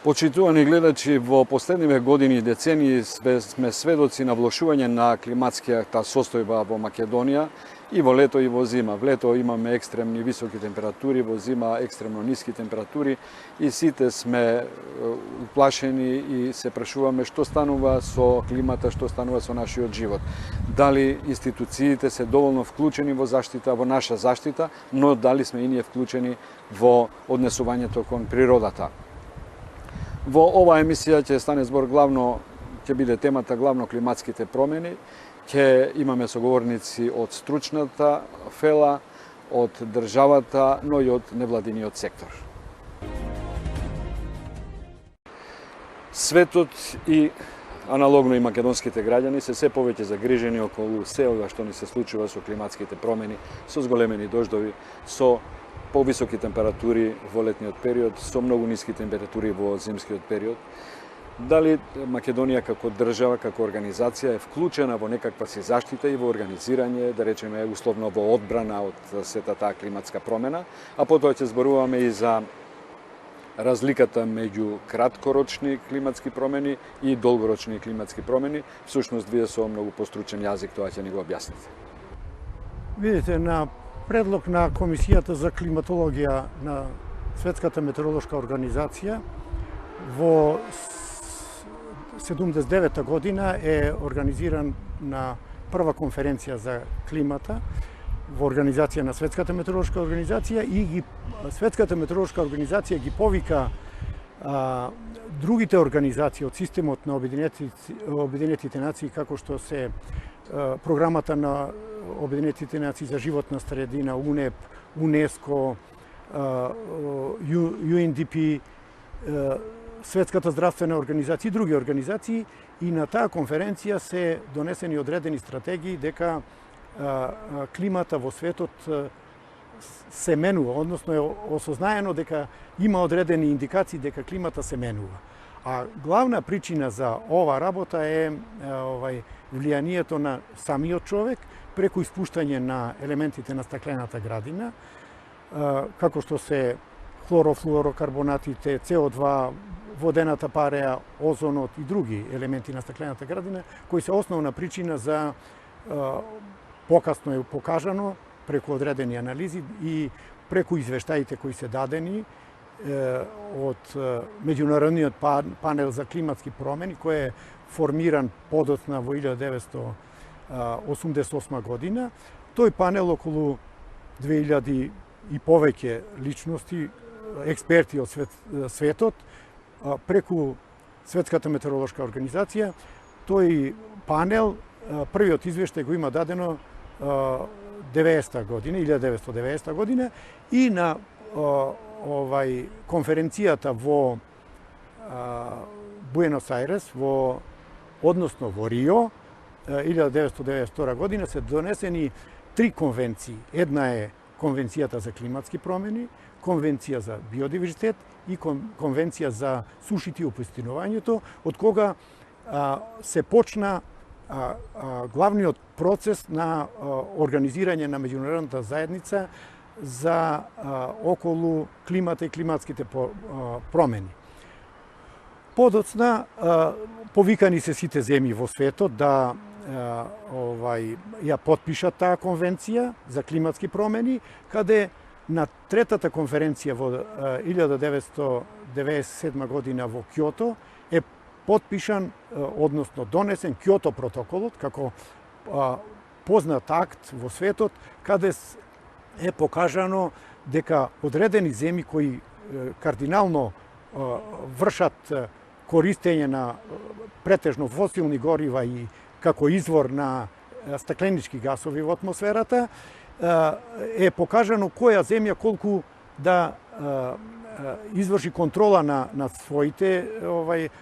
Почитувани гледачи, во последниве години и децении сме сведоци на влошување на климатската состојба во Македонија и во лето и во зима. Во лето имаме екстремни високи температури, во зима екстремно ниски температури и сите сме уплашени и се прашуваме што станува со климата, што станува со нашиот живот. Дали институциите се доволно вклучени во заштита, во наша заштита, но дали сме и ние вклучени во однесувањето кон природата. Во оваа емисија ќе стане збор ќе биде темата главно климатските промени. Ќе имаме соговорници од стручната фела, од државата, но и од невладиниот сектор. Светот и аналогно и македонските граѓани се повеќе загрижени околу се ова што ни се случува со климатските промени, со зголемени дождови, со повисоки температури во летниот период, со многу ниски температури во зимскиот период. Дали Македонија како држава, како организација е вклучена во некаква си заштита и во организирање, да речеме, условно во одбрана од сета таа климатска промена, а потоа ќе зборуваме и за разликата меѓу краткорочни климатски промени и долгорочни климатски промени. Всушност, вие со многу постручен јазик тоа ќе ни го објасните. Видите, на предлог на Комисијата за климатологија на Светската метеоролошка организација во 79 година е организиран на прва конференција за климата во организација на Светската метеоролошка организација и Светската метеоролошка организација ги повика другите организации од системот на Обединетите нации, како што се програмата на Обединетите нации за животна средина, УНЕП, УНЕСКО, UNDP, Светската здравствена организација и други организации, и на таа конференција се донесени одредени стратегии дека климата во светот се менува, односно е осознаено дека има одредени индикации дека климата се менува. А главна причина за ова работа е влијанието на самиот човек преку испуштање на елементите на стаклената градина, како што се хлорофлуорокарбонатите, CO2, водената пареа, озонот и други елементи на стаклената градина, кои се основна причина за покасно е покажано преку одредени анализи и преку извештаите кои се дадени од Меѓународниот панел за климатски промени, кој е формиран подоцна во 1988 година. Тој панел околу 2000 и повеќе личности, експерти од светот, преку Светската метеоролошка организација, тој панел, првиот извештај го има дадено 1990 година и на конференцијата во Буенос Ајрес, односно во Рио, 1992 година се донесени 3 конвенции. Една е Конвенцијата за климатски промени, Конвенција за биодиверзитет и Конвенција за сушите и опустинувањето, од кога се почна главниот процес на организирање на меѓународната заедница за околу климата и климатските промени. Подоцна повикани се сите земји во светот да ја потпишат таа конвенција за климатски промени, каде на третата конференција во 1997 година во Кјото е потпишан, односно донесен Кјото протоколот, како познат акт во светот, каде е покажано дека одредени земји кои кардинално вршат користење на претежно фосилни горива и како извор на стакленички гасови во атмосферата, е покажано која земја колку да изврши контрола на своите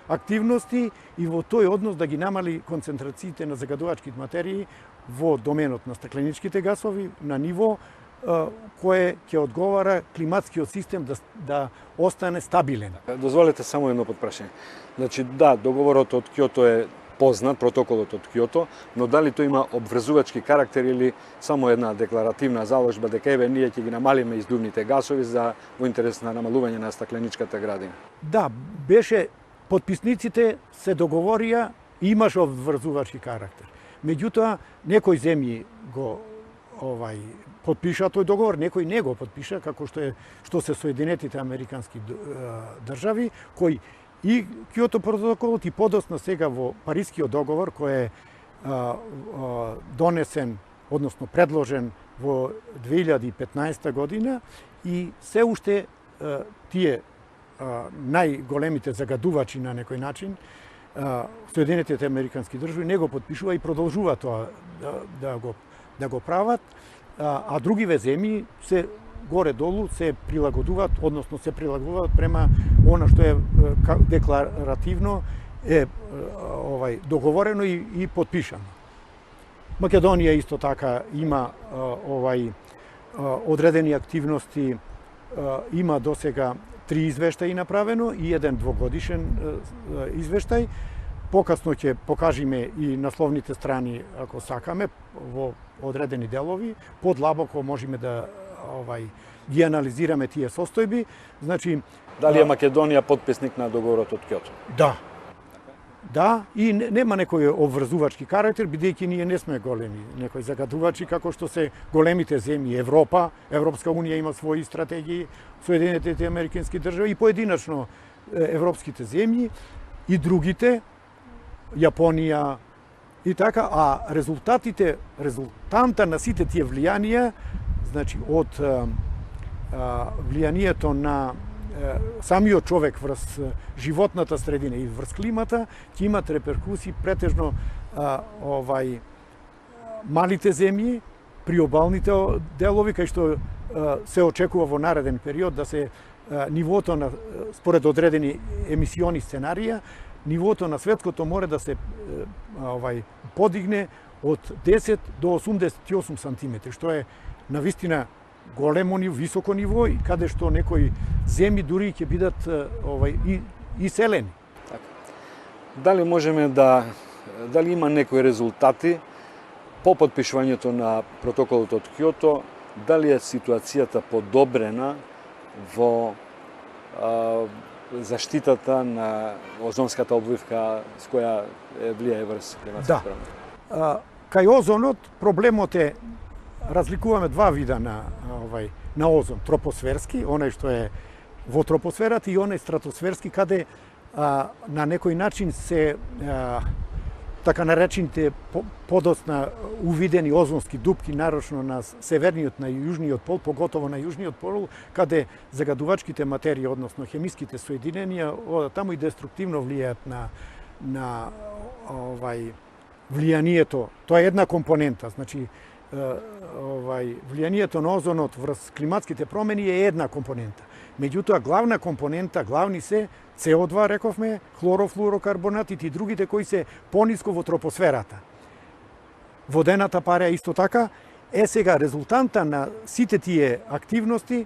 активности и во тој однос да ги намали концентрациите на загадувачки материи во доменот на стакленичките гасови на ниво кое ќе одговара климатскиот систем да остане стабилен. Дозволете само едно потпрашање. Значи, да, договорот од Кјото е познат, протоколот од Киото, но дали тој има обврзувачки карактер или само една декларативна заложба дека еве ние ќе ги намалиме издувните гасови за во интерес на намалување на стакленичката градина. Да, беше потписниците се договорија и имаше обврзувачки карактер. Меѓутоа, некои земји го потпиша тој договор, некои не го потпиша, како што се Соединетите Американски држави, кои и Киото протоколот и подоцна сега во Парискиот договор, кој е донесен, односно предложен во 2015 година и се уште тие најголемите загадувачи на некој начин, Соединетите Американски држави не го потпишува и продолжува тоа да го прават, а другиве земји се горе-долу се прилагодуваат, односно се прилагодуваат према она што е декларативно е договорено и потпишано. Македонија исто така има одредени активности, има досега 3 извештаи направено и еден двогодишен извештај. Покасно ќе покажеме и насловните страни, ако сакаме, во одредени делови. Подлабоко можеме да ги анализираме тие состојби. Значи, дали е Македонија потписник на договорот од Киото? Да. Да, и нема некој обврзувачки карактер, бидејќи ние не сме големи некои загадувачи, како што се големите земји Европа, Европска унија има своји стратегии, Соединетите Американски држави и поединачно европските земји и другите, Јапонија и така, а резултанта на сите тие влијанија, значи од влијанието на самиот човек врз животната средина и врз климата ќе имат реперкусии претежно малите земји, приобалните делови, кај што се очекува во нареден период да се нивото на, според одредени емисиони сценарија, нивото на светското море да се подигне од 10 до 88 сантиметри, што е навистина големо ниво, високо ниво и каде што некои земји дури ќе бидат иселени. Дали можеме дали има некои резултати по потпишувањето на протоколот од Киото, дали е ситуацијата подобрена во заштитата на озонската обвивка с која влијае врз климатските промени? Да. Кај озонот проблемот е, разликуваме два вида на озон, тропосферски, оној што е во тропосферата и оној стратосферски, каде на некој начин се така наречените подоцна увидени озонски дупки, нарочно на северниот, на јужниот пол, поготово на јужниот пол, каде загадувачките материи, односно хемиските соединенија, таму и деструктивно влијаат на влијанието. Тоа е една компонента, значи влијанието на озонот врз климатските промени е една компонента. Меѓутоа, главна компонента, главни се CO2, рековме, хлорофлуорокарбонатите и другите кои се пониско во тропосферата. Водената пара исто така е сега резултанта на сите тие активности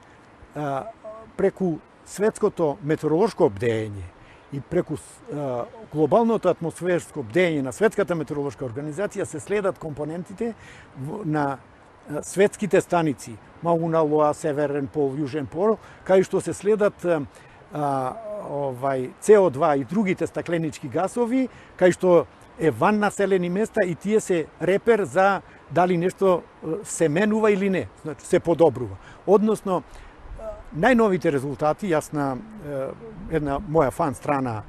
преку светското метеоролошко бдење и преку глобалното атмосферско бдење на Светската метеоролошка организација се следат компонентите на светските станици, Мауна Лоа, Северен пол, Јужен пол, кај што се следат CO2 и другите стакленички гасови, кај што е ван населени места и тие се репер за дали нешто се менува или не, значи се подобрува. Односно, најновите резултати, јас на една моја фан страна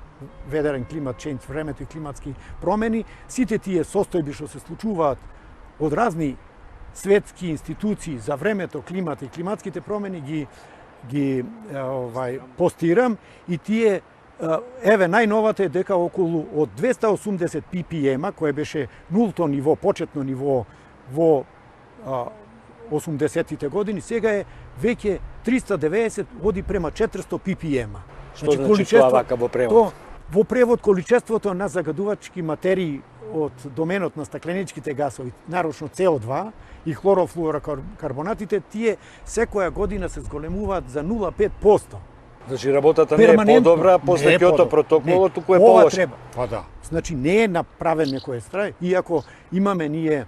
Weather and Climate Change, времето и климатски промени, сите тие состојби што се случуваат од разни светски институции за времето, климат и климатските промени ги постирам и тие еве најновата е дека околу од 280 ppm, кое беше нулто ниво, почетно ниво во 80-тите години, сега е веќе 390 оди према 400 ppm. Што значи тоа вака во превод? Во превод количеството на загадувачки материи од доменот на стакленичките гасови, нарочно CO2 и хлорофлуорокарбонатите, тие секоја година се зголемуваат за 0,5%. Значи работата не е подобра после Киото протоколот, туку е полоша. Па да. Значи не е направен некој страј, иако имаме ние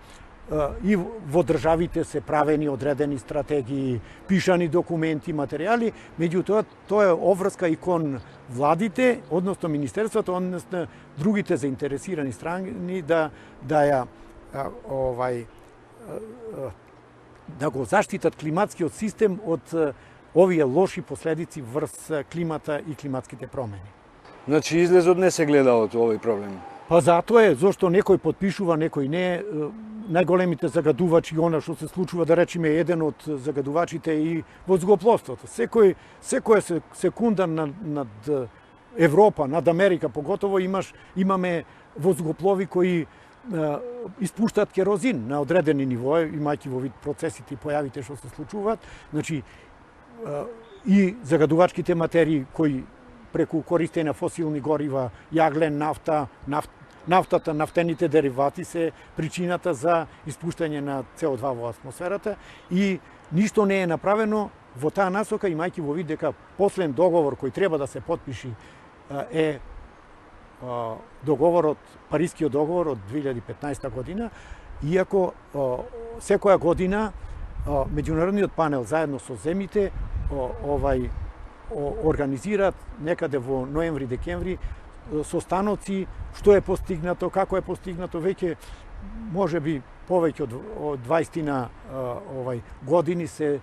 и во државите се правени одредени стратегии, пишани документи, материјали, меѓутоа тоа е обврска и кон владите, односно министерството, односно другите заинтересирани страни да ја да го заштитат климатскиот систем од овие лоши последици врз климата и климатските промени. Значи излезот не се гледа од овој проблем. Па затоа е зошто некој потпишува, некој не. Најголемите загадувачи, она што се случува, да речеме, еден од загадувачите и воздухопловството. Секоја секунда над Европа, над Америка поготово имаме воздухоплови кои испуштаат керозин на одредени нивои, имајќи во вид процесите и појавите што се случуваат. Значи, и загадувачките материи кои преку користење на фосилни горива, јаглен, нафтата, нафтените деривати се причината за испуштање на CO2 во атмосферата и ништо не е направено во таа насока, имајќи во вид дека последен договор кој треба да се потпиши е договорот, Парискиот договор од 2015 година, иако секоја година меѓународниот панел заедно со земите организираат некаде во ноември-декември состаноци, што е постигнато, како е постигнато, веќе можеби повеќе од 20 години се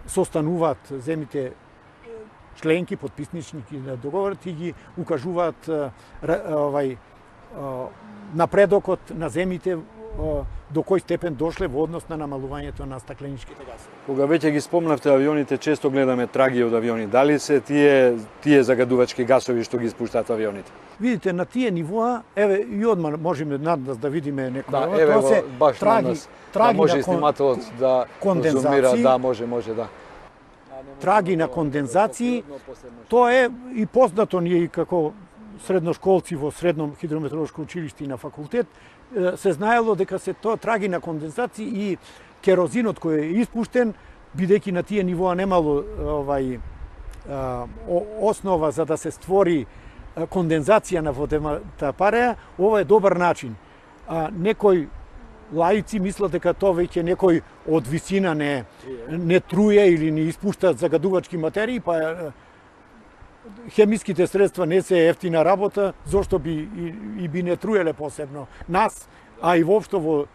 состануваат земите членки, потписнички на договорот и ги укажуваат напредокот на земите до кој степен дошле во однос на намалувањето на стакленичките газови. Кога веќе ги спомнавте авионите, често гледаме траги од авиони. Дали се тие загадувачки гасови што ги испуштаат авионите? Видите, на тие нивоа, еве и одма можеме над да видиме некој. Да, еве баш траги да може снимателот да зумира, да може, да. Траги на кондензации, тоа е и познато ние како средношколци во Средно хидрометеоролошко училиште и на факултет, се знаело дека се тоа траги на кондензации и керозинот кој е испуштен, бидејќи на тие нивоа немало основа за да се створи кондензација на водената пареја, ова е добар начин. Некој лаици мислат дека тоа веќе некој од висина не труе или не испушта загадувачки материи, па хемиските средства не се ефтина работа, зошто би не труеле посебно нас, а и воопшто во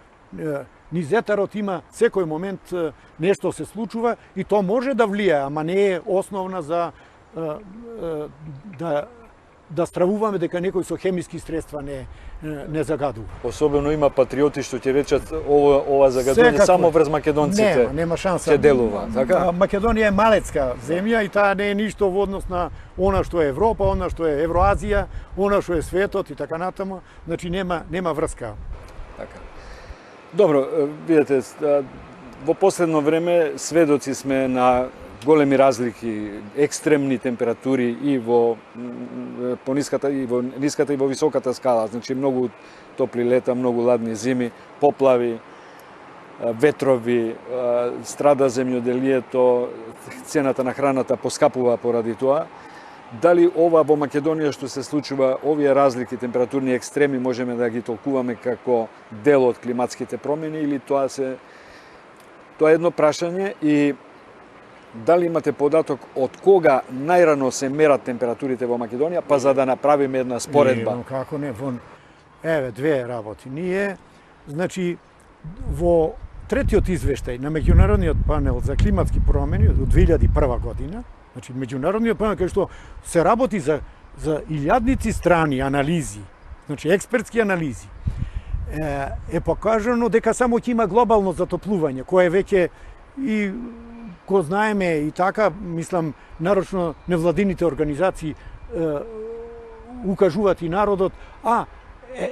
низ етарот има секој момент нешто се случува и тоа може да влијае, ама не е основна за да стравуваме дека некој со хемиски средства не загадува. Особено има патриоти што ќе речат ова загадување само врз македонците. Нема шанса. Ќе делува, така? Македонија е малецка земја и таа не е ништо во однос на она што е Европа, она што е Евроазија, она што е светот и така натаму. Значи нема врска. Така. Добро, видете, во последно време сведоци сме на големи разлики, екстремни температури и во ниската и во високата скала, значи многу топли лета, многу ладни зими, поплави, ветрови, страда земјоделието, цената на храната поскапува поради тоа. Дали ова во Македонија што се случува, овие разлики, температурни екстреми, можеме да ги толкуваме како дел од климатските промени или тоа е едно прашање и дали имате податок од кога најрано се мерат температурите во Македонија, па за да направиме една споредба? Како не, еве две работи. Ние, значи, во третиот извештај на меѓународниот панел за климатски промени од 2001 година, значи меѓународниот панел кај што се работи за илјадници страни анализи, значи експертски анализи, е покажано дека само ќе има глобално затоплување, кое веќе и го знаеме и така, мислам, нарочно невладините организации укажуваат и народот,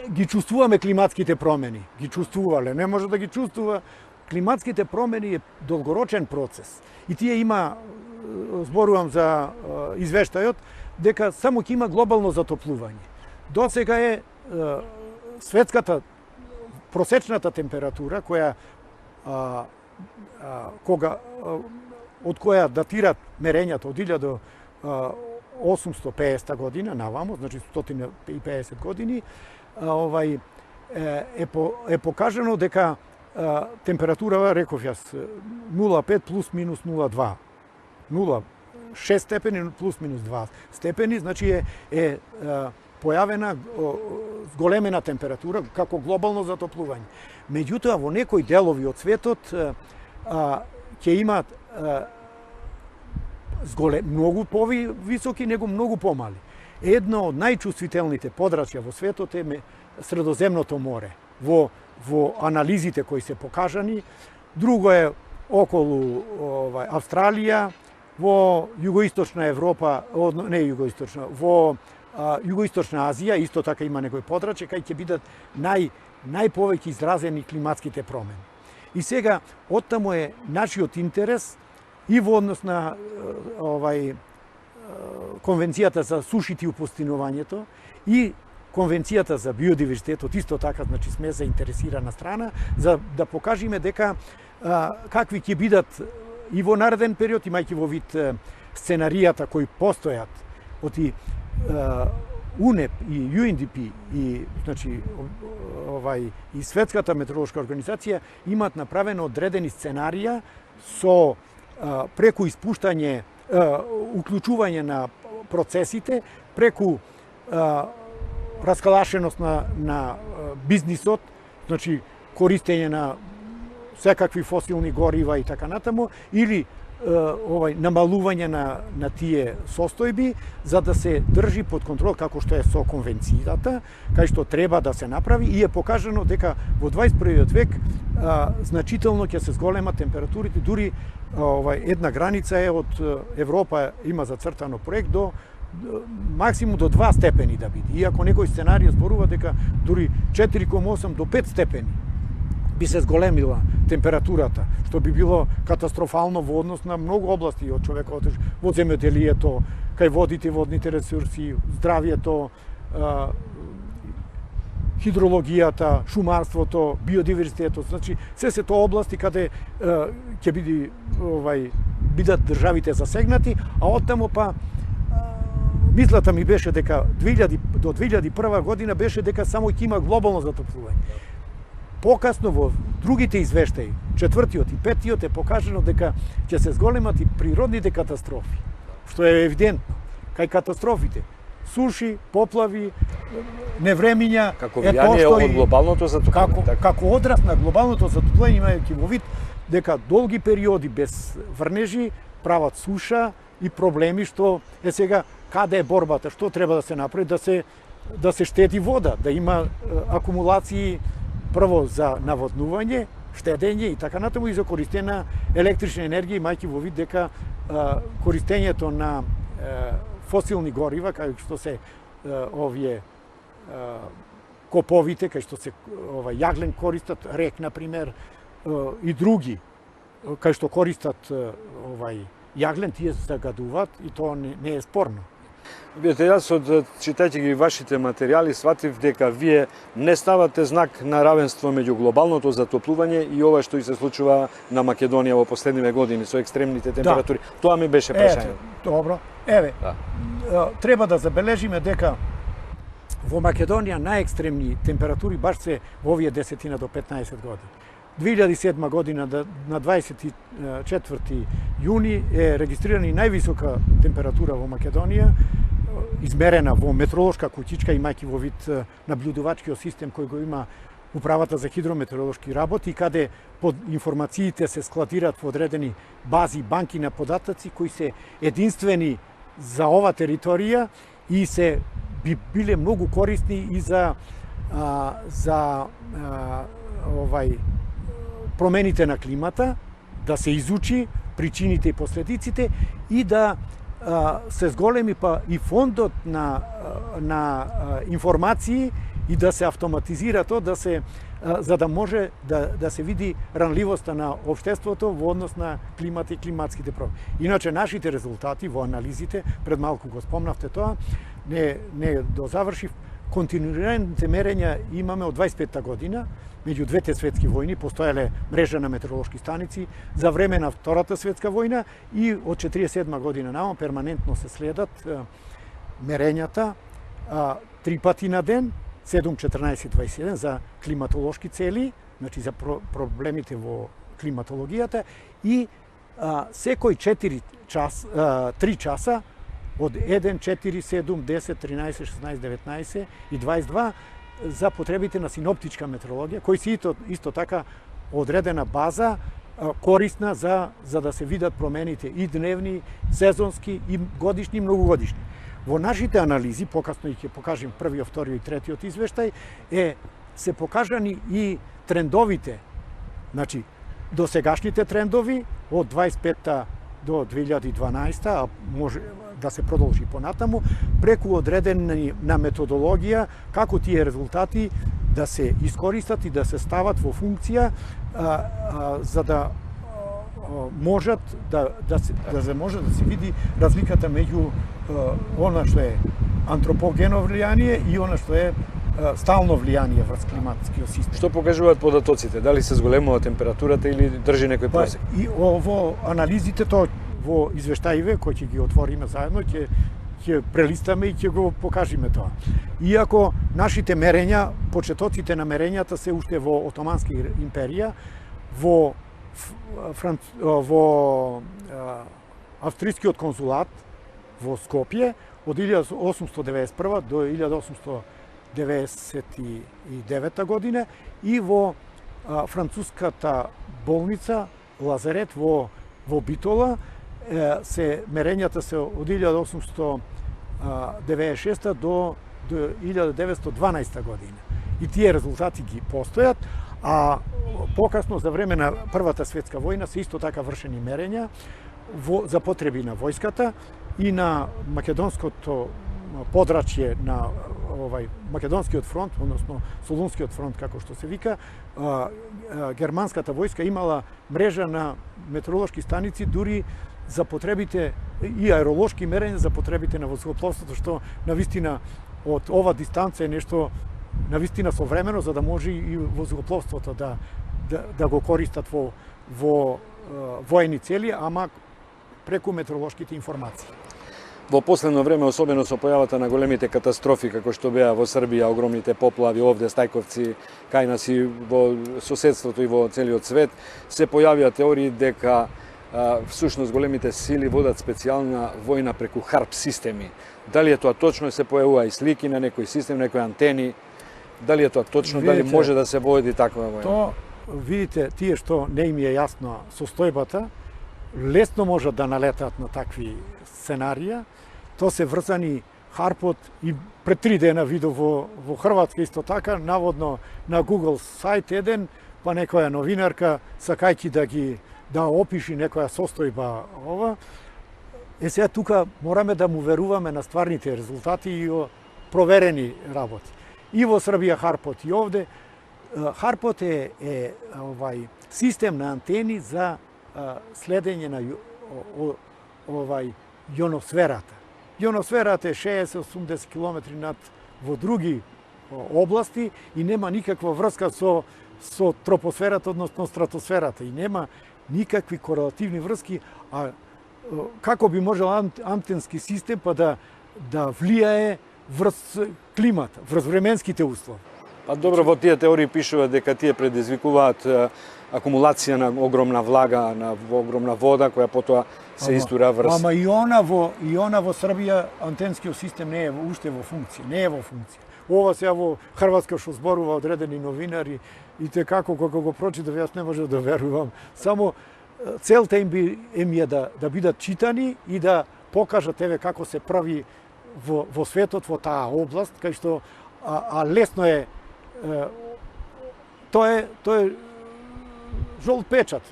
ги чувствуваме климатските промени. Ги чувствувале, не може да ги чувствува. Климатските промени е долгорочен процес. И тие има, зборувам за извештајот, дека само ќе има глобално затоплување. Досега е светската просечната температура која од која датират мерењата од 850 година навамо, значи 150 години, е покажано дека температурава, реков јас, 0,5 плюс минус 0,2. 0,6 степени плюс минус 2 степени, значи е појавена зголемена температура како глобално затоплување. Меѓутоа, во некои делови од светот ќе имаат многу повисоки, него многу помали. Едно од најчувствителните подрачја во светот е Средоземното море. Во анализите кои се покажани, друго е околу Австралија, во југоисточна Европа, не југоисточна, во југоисточна Азија исто така има некој подрачје кај ќе бидат најповеќе изразени климатските промени. И сега оттаму е нашиот интерес и во однос на Конвенцијата за сушите и опустинувањето и Конвенцијата за биодиверзитетот, исто така, значи сме заинтересирана страна, за да покажеме дека какви ќе бидат и во нареден период, имајќи во вид сценаријата кои постојат од УНЕП и UNDP и значи и Светската метеоролошка организација имаат направено одредени сценарија со преку испуштање, уклучување на процесите, преку раскалашеност на бизнисот, значи користење на секакви фосилни горива и така натаму, или намалување на тие состојби, за да се држи под контрол како што е со конвенцијата, кај што треба да се направи, и е покажано дека во 21. век значително ќе се зголема температурите, дури една граница е од Европа има зацртано проект до максимум до 2 степени да биде. Иако некој сценарија зборува дека дури 4,8 до 5 степени би се зголемила температурата, што би било катастрофално во однос на многу области од човекот, во земјоделието, кај водите, водните ресурси, здравието, хидрологијата, шумарството, биодиверзитетот, значи се тоа области каде ќе бидат државите засегнати, а оттаму па мислата ми беше дека до 2001 година беше дека само ќе има глобално затоплување. Покасно во другите извештаи, 4-тиот и 5-тиот е покажано дека ќе се зголемат и природните катастрофи, што е евидентно. Кај катастрофите, суши, поплави, невремиња, како влијание од глобалното затоплување. Како одраз на глобалното затоплување, имајќи во вид дека долги периоди без врнежи прават суша и проблеми, што е сега каде е борбата, што треба да се направи, да се штеди вода, да има акумулации прво за наводнување, штедење и така натаму, и за користење на електрична енергија, имајќи во вид дека користењето на фосилни горива, кај што се овие коповите, кај што се јаглен користат, рек, например, и други, кај што користат јаглен, тие загадуваат и тоа не е спорно. Видете, јас читајќи ги вашите материјали, сватив дека вие не ставате знак на равенство меѓу глобалното затоплување и ова што и се случува на Македонија во последниве години со екстремните температури. Да. Тоа ми беше прашање. Добро. Еве, треба да забележиме дека во Македонија најекстремни температури баш се во овие 10 до 15 години. 2007 година на 24 јуни е регистрирана и највисока температура во Македонија, измерена во метеоролошка кутичка, имајќи во вид наблюдувачкиот систем кој го има Управата за хидрометеоролошки работи, каде под информациите се складираат во одредени бази, банки на податоци кои се единствени за ова територија и се би биле многу корисни и за промените на климата, да се изучи причините и последиците и да се зголеми па и фондот на информации и да се автоматизира тоа, за да може да се види ранливоста на општеството во однос на климат и климатските промени. Иначе нашите резултати во анализите, пред малку го спомнавте тоа, не дозавршив, континуираните мерења имаме од 25-та година, меѓу двете светски војни, постоеле мрежа на метеоролошки станици, за време на Втората светска војна и од 47 година намо перманентно се следат мерењата 3 пати на ден, 7, 14, 21 за климатолошки цели, значи за проблемите во климатологијата и секој 3 часа од 1, 4, 7, 10, 13, 16, 19 и 22 за потребите на синоптичка метеорологија, кои се исто така одредена база корисна за да се видат промените и дневни, сезонски, и годишни, и многогодишни. Во нашите анализи, покасно и ќе покажем првиот, вториот и третиот извештај, се покажани и трендовите, значи досегашните трендови од 25-та до 2012, а може да се продолжи понатаму, преку одредена методологија како тие резултати да се искористат и да се стават во функција за да можат да може да се види разликата меѓу она што е антропогено влијание и она што е стално влијание врз климатскиот систем. Што покажуваат податоците? Дали се зголемува температурата или држи некој просек? И во анализите, тоа во извештаиве кои ќе ги отвориме заедно, ќе прелистаме и ќе го покажеме тоа. Иако нашите мерења, почетоците на мерењата се уште во Отоманска империја, во австријскиот конзулат во Скопје од 1891 до 1899 година и во француската болница Лазарет во Битола мерењата се од 1896 до 1912 година. И тие резултати ги постојат, а покасно за време на Првата светска војна се исто така вршени мерења за потреби на војската и на македонското подрачје на Македонскиот фронт, односно Солунскиот фронт, како што се вика. Германската војска имала мрежа на метеоролошки станици, дури за потребите и аеролошки мерења за потребите на воздухопловството, што навистина од ова дистанца е нешто навистина современо, за да може и воздухопловството да го користат во воени цели, ама преку метеоролошките информации. Во последно време, особено со појавата на големите катастрофи, како што беа во Србија, огромните поплави овде, Стајковци, кај нас и во соседството и во целиот свет, се појавија теории дека всушност големите сили водат специјална војна преку харп системи. Дали е тоа точно? Се појавува и слики на некој систем, некои антени. Дали е тоа точно? Видите, дали може да се води таква војна? То, видите, тие што не им е јасна состојбата, лесно можат да налетат на такви сценарија. То се врзани харпот и пред 3 дена видов во Хрватска исто така, наводно на Google сајт еден, па некоја новинарка сакајќи да опиши некоја состојба ова. Сега тука мораме да му веруваме на стварните резултати и проверени работи. И во Србија харпот и овде. Харпот е систем на антени за следење на јоносферата. Јоносферата е 60-80 км над во други области и нема никаква врска со тропосферата, односно стратосферата, и нема никакви корелативни врски, а како би можел антенски систем па да влијае врз климата, врз временските услови? Па добро, во тие теории пишува дека тие предизвикуваат акумулација на огромна влага, на огромна вода, која потоа се истура врз... Ама и она во Србија антенскиот систем не е уште во функција, не е во функција. Ова сега во Хрватска што зборува одредени новинари, и те како го прочитав, јас не можев да верувам. Само целта им е да бидат читани и да покажат како се прави во светот во таа област, кај што лесно е, тоа е жолт печат,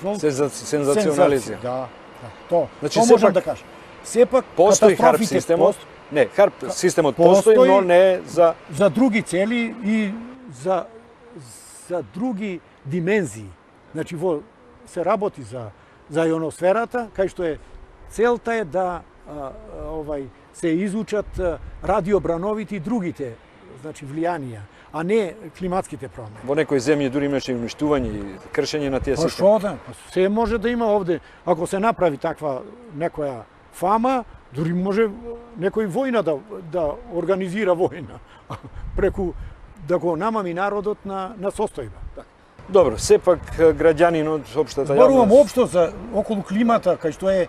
сензационализија. Да, тоа Значи, можам да кажам. Сепак постои харп системот? Не, харп системот постои, но не за други цели и за други димензии. Значи се работи за јоносферата, кај што целта е да се изучат радиобрановите и другите, значи, влијанија, а не климатските промени. Во некои земји дури имаше уништување и кршење на тие системи. Што да? Се може да има овде, ако се направи таква некоја фама, Дури може некој војна да организира војна, преку да го намами народот на состојба. Добро, сепак граѓанинот, општата Зборувам јавност... општо за околу климата, кај што е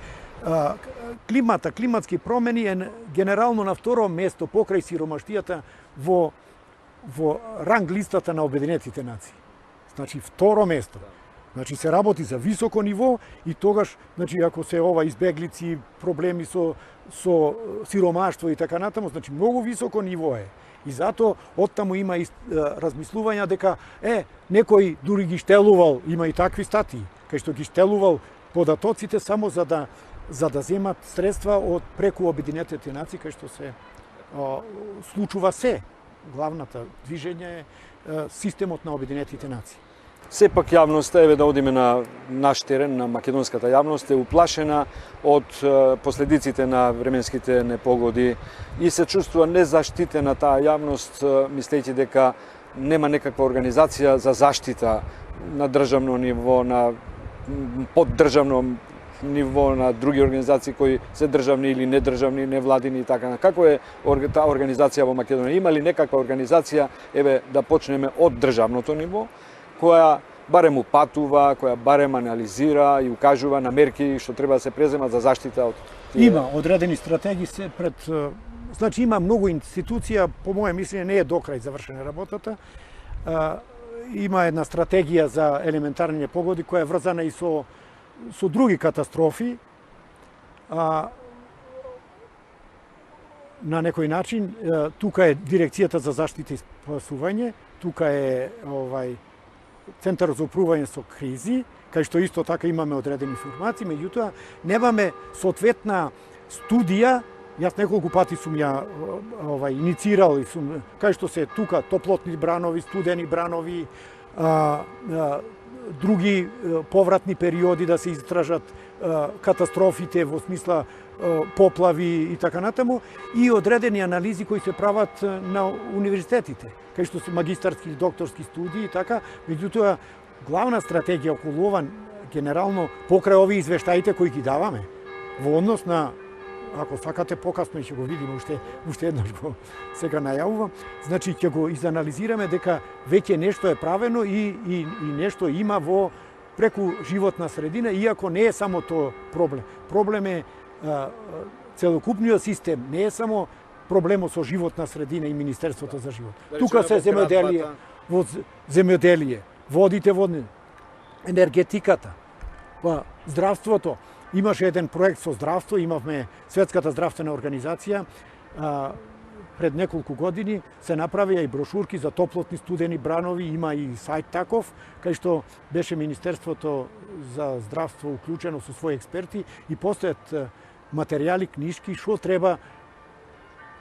климатски промени е генерално на второ место покрај сиромаштијата во ранг листата на Обединетите нации. Значи второ место. Значи се работи за високо ниво и тогаш, значи ако се ова избеглици, проблеми со сиромаштво и така натаму, значи многу високо ниво е. И затоа оттаму има размислувања дека некој дури ги штелувал, има и такви статии, кај што ги штелувал податоците само за да земат средства од преку Обединетите нации, кај што се случува се. Главната движење е системот на Обединетите нации. Сепак јавноста, еве да одиме на наш терен, на македонската јавност, е уплашена од последиците на временските непогоди и се чувствува незаштитена таа јавност, мислејќи дека нема некаква организација за заштита на државно ниво, на поддржавно ниво, на други организации кои се државни или недржавни, невладини и така. Како е таа организација во Македонија? Има ли некаква организација, еве да почнеме од државното ниво, која барем упатува, која барем анализира и укажува на мерки што треба да се преземат за заштита од тие... Има одредени стратегии се пред... Значи има многу институција, по моје мислење не е до крај завршена работата. Има една стратегија за елементарни непогоди која е врзана и со други катастрофи. На некој начин, тука е Дирекцијата за заштита и спасување, тука е Центар за управување со кризи, кај што исто така имаме одредени информации, меѓутоа немаме соодветна студија. Јас неколку пати сум ја иницирал и сум, кај што се тука топлотни бранови, студени бранови, други повратни периоди да се истражат катастрофите во смисла поплави и така натаму, и одредени анализи кои се прават на универзитетите, кај што се магистарски и докторски студии и така. Меѓутоа, главна стратегија околу ова, генерално, покрај овие извештаите кои ги даваме, во однос на, ако сакате покасно и ќе го видиме уште еднаш го сега најавувам, значи ќе го изанализираме дека веќе нешто е правено и нешто има во преку животна средина, иако не е само тоа проблем. Проблем е целокупниот систем, не е само проблемот со животна средина и Министерството за живот. Тука се земјоделие, водите водни, енергетиката, здравството. Имаше еден проект со здравство, имавме Светската здравствена организација, пред неколку години се направија и брошурки за топлотни студени бранови, има и сајт таков, кај што беше Министерството за здравство уклучено со своји експерти и постојат материјали, книжки, што треба.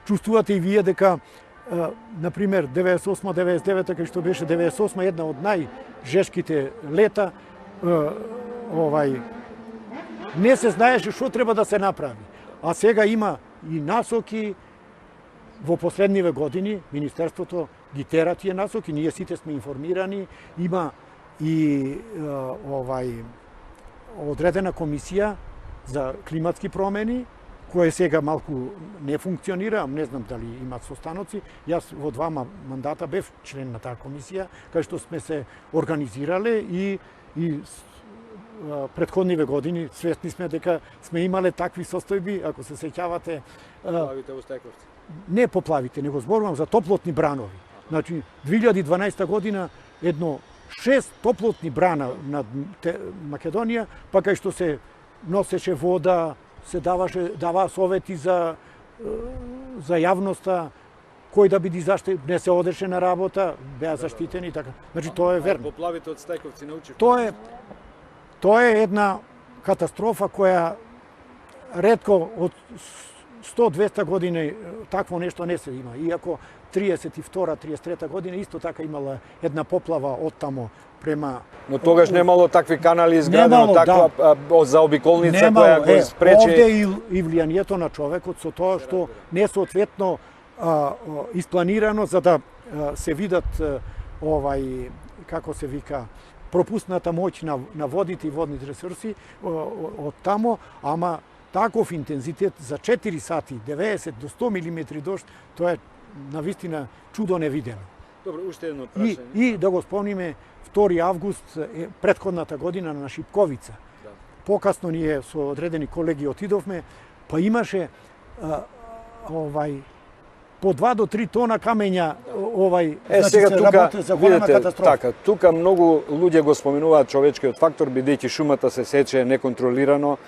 Чувствувате и вие дека, например, 98-99, кај што беше 98 една од најжешките лета, не се знаеше што треба да се направи. А сега има и насоки. Во последниве години Министерството ги тера тие насоки, ние сите сме информирани, има и одредена комисија за климатски промени, која сега малку не функционира, не знам дали имат состаноци. Јас во 2 мандата бев член на таа комисија, кај што сме се организирале и претходниве години свесни сме дека сме имале такви состојби, ако се сеќавате. Поплавите во Стајковци. Не поплавите, него зборувам за топлотни бранови. Значи, 2012 година едно 6 топлотни брана над Македонија, па кај што се носеше вода, се даваа совети за јавноста, кој да биде заштитен, не се одеше на работа, беа заштитени и така. Значи, тоа е верно. Поплавите од Стајковци научив. Тоа е една катастрофа која ретко од 100-200 години такво нешто не се има. Иако 32-33 година исто така имала една поплава оттамо према... Но тогаш немало такви канали изградено, таква заобиколница која го спречи... Овде и влијанието на човекот со тоа што несоодветно испланирано за да се видат како се вика, пропусната моќ на водите и водните ресурси од тамо, ама таков интензитет за 4 сати, 90 до 100 мм дожд, тоа е навистина чудо невидено. Добро, уште едно И, прашање. и да го спомниме, 2 август е претходната година на Шипковица. Да. Покасно ние со одредени колеги отидовме, па имаше по 2 до 3 тона камења Сега се тука, работи за голема видите, катастрофа. така, тука многу луѓе го споменуваат човечкиот фактор, бидејќи шумата се сече неконтролирано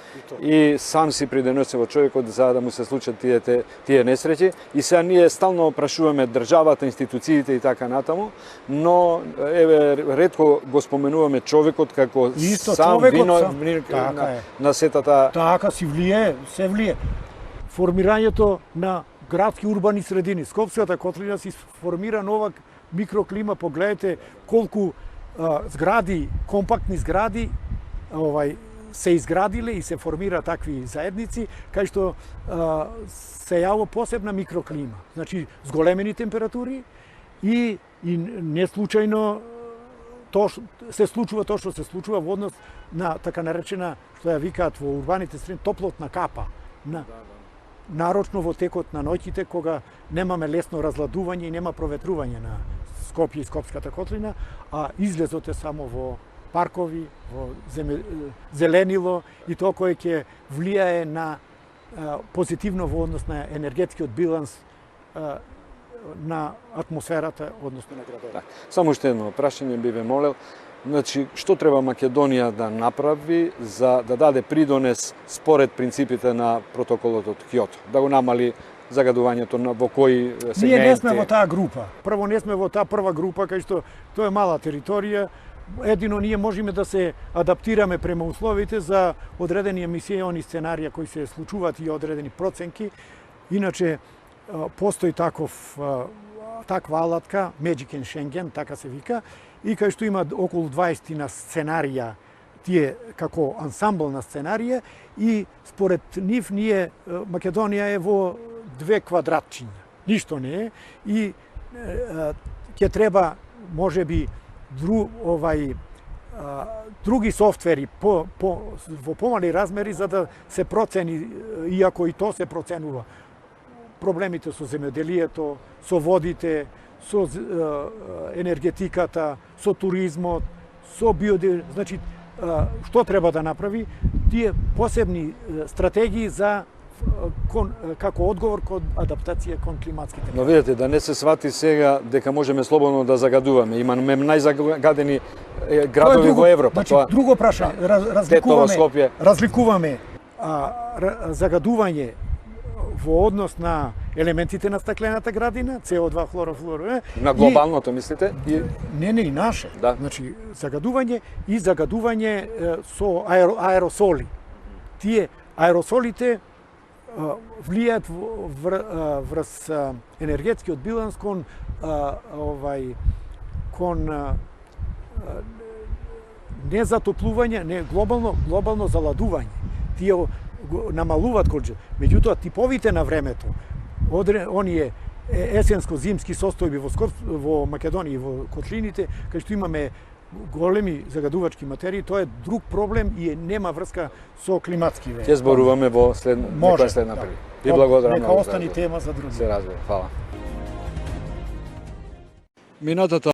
и сам си придонесува човекот за да му се случат тие несреќи. И сега ние стално прашуваме државата, институциите и така натаму, но еве ретко го споменуваме човекот како Исто, сам човекот виновник така е. на сетата. Така си влие, се влие. Формирањето на градски урбани средини. Скопската котлина си формира нова микроклима. Погледнете колку згради, компактни згради се изградиле и се формира такви заедници, кај што се јава посебна микроклима. Значи, зголемени температури и не случајно се случува тоа што се случува во однос на така наречена, што ја викаат во урбаните средини, топлотна капа. Нарочно во текот на ноќите, кога немаме лесно разладување и нема проветрување на Скопје и Скопската котлина, а излезот е само во паркови, во зеленило и тоа кое ќе влијае на позитивно во однос на енергетскиот биланс на атмосферата, односно на градовите. Само уште едно прашање би ве молел. Значи, што треба Македонија да направи за да даде придонес според принципите на протоколот од Кјото? Да го намали загадувањето во кои сегменти? Ние не сме во таа група. Прво не сме во таа прва група, кај што тоа е мала територија. Едино ние можеме да се адаптираме према условите за одредени емисиони сценарија кои се случуваат и одредени проценки. Иначе постои таква алатка, Magic and Schengen, така се вика, и кај што има околу 20 на сценарија, тие како ансамбл на сценарија, и според нив Македонија е во 2 квадратчиња. Ништо не е и ќе треба можеби други софтвери во помали размери за да се процени, иако и то се проценува, проблемите со земјоделието, со водите, со енергетиката, со туризмот, со значи, што треба да направи? Тие посебни стратегии за како одговор кон адаптација кон климатските промени. Но видите, да не се свати сега дека можеме слободно да загадуваме. Имаме најзагадени градови во Европа. Значи, друго прашање, разликуваме загадување во однос на елементите на стаклената градина, CO2, хлорофлор, на глобалното мислите? Не, и наше. Да. Значи, загадување со аеросоли. Тие аеросолите влијаат врз енергетскиот биланс кон не затоплување, не глобално заладување. Тие намалуваат количество. Меѓутоа, типовите на времето, оние есенско-зимски состојби во Македонија и во котлините, кај што имаме големи загадувачки материи, тоа е друг проблем и нема врска со климатски веќе. Ќе зборуваме во некоја следна прилика. Ви благодарам. Нека остани тема за други. Се разбира. Фала. Минатата